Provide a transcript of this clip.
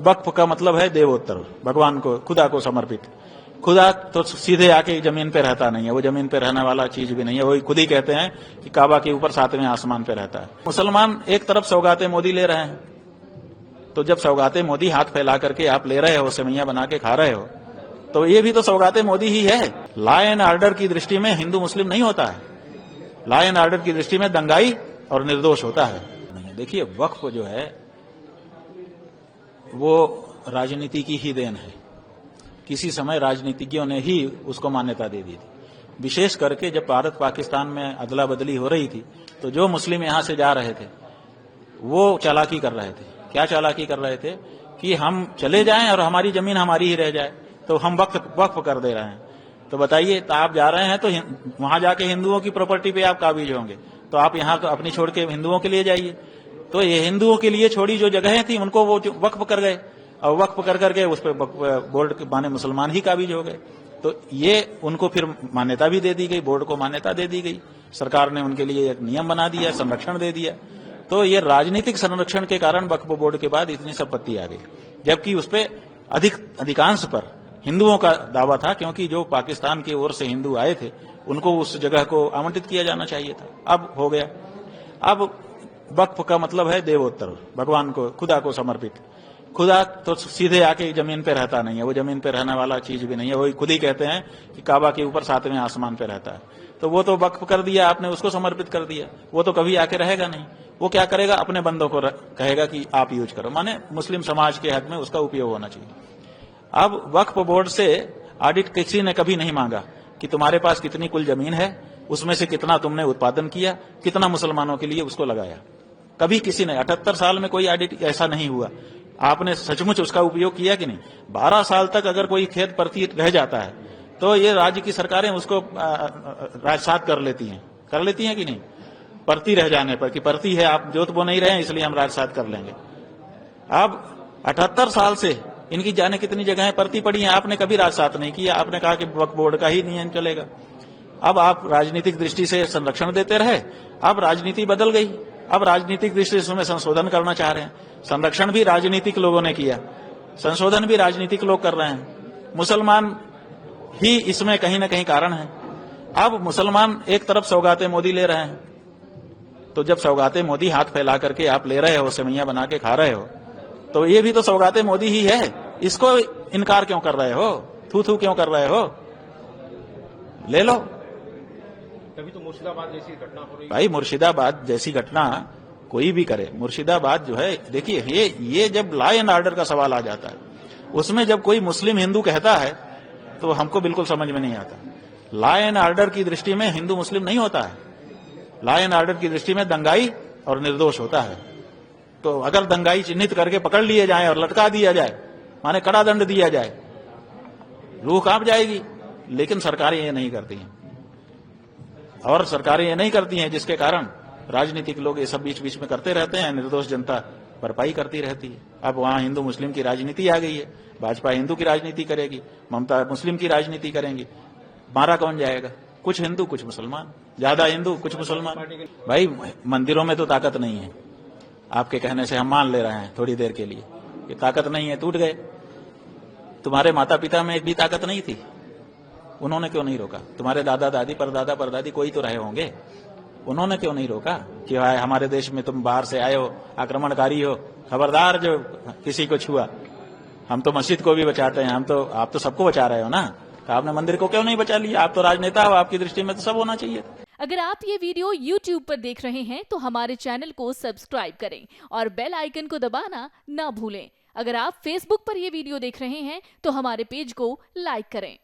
वक्फ का मतलब है देवोत्तर, भगवान को, खुदा को समर्पित। खुदा तो सीधे आके जमीन पे रहता नहीं है, वो जमीन पे रहने वाला चीज भी नहीं है। वो खुद ही कहते हैं कि काबा के ऊपर 7वें आसमान पे रहता है। मुसलमान एक तरफ सौगातें मोदी ले रहे हैं, तो जब सौगातें मोदी हाथ फैला करके आप ले रहे हो, सेवैयां बना के खा रहे हो, तो ये भी तो सौगातें मोदी ही है। लॉ एंड ऑर्डर की दृष्टि में हिंदू मुस्लिम नहीं होता है, लॉ एंड ऑर्डर की दृष्टि में दंगाई और निर्दोष होता है। देखिए, वक्फ जो है वो राजनीति की ही देन है। किसी समय राजनीतिज्ञों ने ही उसको मान्यता दे दी थी। विशेष करके जब भारत पाकिस्तान में अदला बदली हो रही थी, तो जो मुस्लिम यहां से जा रहे थे वो चालाकी कर रहे थे। क्या चालाकी कर रहे थे कि हम चले जाएं और हमारी जमीन हमारी ही रह जाए, तो हम वक्फ कर दे रहे हैं। तो बताइए, तो आप जा रहे हैं तो वहां जाके हिंदुओं की प्रॉपर्टी पे आप काबिज होंगे, तो आप यहाँ तो अपनी छोड़ के हिंदुओं के लिए जाइए। तो ये हिंदुओं के लिए छोड़ी जो जगहें थी उनको वो वक्फ कर गए, और वक्फ कर करके उस पर बोर्ड के माने मुसलमान ही काबिज हो गए। तो ये उनको फिर मान्यता भी दे दी गई, बोर्ड को मान्यता दे दी गई, सरकार ने उनके लिए एक नियम बना दिया, संरक्षण दे दिया। तो ये राजनीतिक संरक्षण के कारण वक्फ बोर्ड के बाद इतनी संपत्ति आ गई, जबकि उस पर अधिकांश पर हिंदुओं का दावा था, क्योंकि जो पाकिस्तान की ओर से हिंदू आए थे उनको उस जगह को आवंटित किया जाना चाहिए था। अब हो गया। अब वक्फ का मतलब है देवोत्तर, भगवान को, खुदा को समर्पित। खुदा तो सीधे आके जमीन पे रहता नहीं है, वो जमीन पे रहने वाला चीज भी नहीं है। वो खुद ही कहते हैं कि काबा के ऊपर 7वें आसमान पे रहता है। तो वो तो वक्फ कर दिया आपने, उसको समर्पित कर दिया, वो तो कभी आके रहेगा नहीं। वो क्या करेगा, अपने बंदों को कहेगा कि आप यूज करो, माने मुस्लिम समाज के हक में उसका उपयोग होना चाहिए। अब वक्फ बोर्ड से ऑडिट किसी ने कभी नहीं मांगा कि तुम्हारे पास कितनी कुल जमीन है, उसमें से कितना तुमने उत्पादन किया, कितना मुसलमानों के लिए उसको लगाया। कभी किसी ने 78 साल में कोई ऑडिट ऐसा नहीं हुआ। आपने सचमुच उसका उपयोग किया कि नहीं? 12 साल तक अगर कोई खेत परती रह जाता है तो ये राज्य की सरकारें उसको राजसात कर लेती हैं कि नहीं? परती रह जाने पर कि परती है, आप जोत बो नहीं रहे हैं इसलिए हम राजसात कर लेंगे। अब 78 साल से इनकी जाने कितनी जगहें परती पड़ी हैं, आपने कभी राजसात नहीं किया। आपने कहा कि वक्फ बोर्ड का ही नियम चलेगा। अब आप राजनीतिक दृष्टि से संरक्षण देते रहे, अब राजनीति बदल गई, अब राजनीतिक दृष्टि से उसमें संशोधन करना चाह रहे हैं। संरक्षण भी राजनीतिक लोगों ने किया, संशोधन भी राजनीतिक लोग कर रहे हैं। मुसलमान ही इसमें कहीं ना कहीं कारण है। अब मुसलमान एक तरफ सौगातें मोदी ले रहे हैं, तो जब सौगातें मोदी हाथ फैला करके आप ले रहे हो, सेवैयां बना के खा रहे हो, तो ये भी तो सौगातें मोदी ही है। इसको इनकार क्यों कर रहे हो, थू क्यों कर रहे हो? ले लो। तभी तो मुर्शिदाबाद जैसी घटना हो रही है। भाई, मुर्शिदाबाद जैसी घटना कोई भी करे, मुर्शिदाबाद जो है, देखिए ये जब लॉ एंड ऑर्डर का सवाल आ जाता है, उसमें जब कोई मुस्लिम हिंदू कहता है तो हमको बिल्कुल समझ में नहीं आता। लॉ एंड ऑर्डर की दृष्टि में हिंदू मुस्लिम नहीं होता है, लॉ एंड ऑर्डर की दृष्टि में दंगाई और निर्दोष होता है। तो अगर दंगाई चिन्हित करके पकड़ लिए जाए और लटका दिया जाए, माने कड़ा दंड दिया जाए, रूह कांप जाएगी। लेकिन सरकारें ये नहीं करती हैं, और सरकारें ये नहीं करती हैं, जिसके कारण राजनीतिक लोग ये सब बीच बीच में करते रहते हैं, निर्दोष जनता भरपाई करती रहती है। अब वहां हिंदू मुस्लिम की राजनीति आ गई है, भाजपा हिंदू की राजनीति करेगी, ममता मुस्लिम की राजनीति करेंगी। मारा कौन जाएगा? कुछ हिंदू कुछ मुसलमान, ज्यादा हिंदू कुछ मुसलमान। भाई, मंदिरों में तो ताकत नहीं है, आपके कहने से हम मान ले रहे हैं थोड़ी देर के लिए कि ताकत नहीं है, टूट गए। तुम्हारे माता पिता में एक भी ताकत नहीं थी, उन्होंने क्यों नहीं रोका? तुम्हारे दादा दादी परदादा परदादी कोई तो रहे होंगे, उन्होंने क्यों नहीं रोका कि भाई हमारे देश में तुम बाहर से आए हो, आक्रमणकारी हो, खबरदार जो किसी को छुआ। हम तो मस्जिद को भी बचाते हैं, आप तो सबको बचा रहे हो ना, तो आपने मंदिर को क्यों नहीं बचा लिया? आप तो राजनेता हो, आपकी दृष्टि में तो सब होना चाहिए। अगर आप ये वीडियो YouTube पर देख रहे हैं तो हमारे चैनल को सब्सक्राइब करें और बेल आइकन को दबाना ना भूलें। अगर आप Facebook पर ये वीडियो देख रहे हैं तो हमारे पेज को लाइक करें।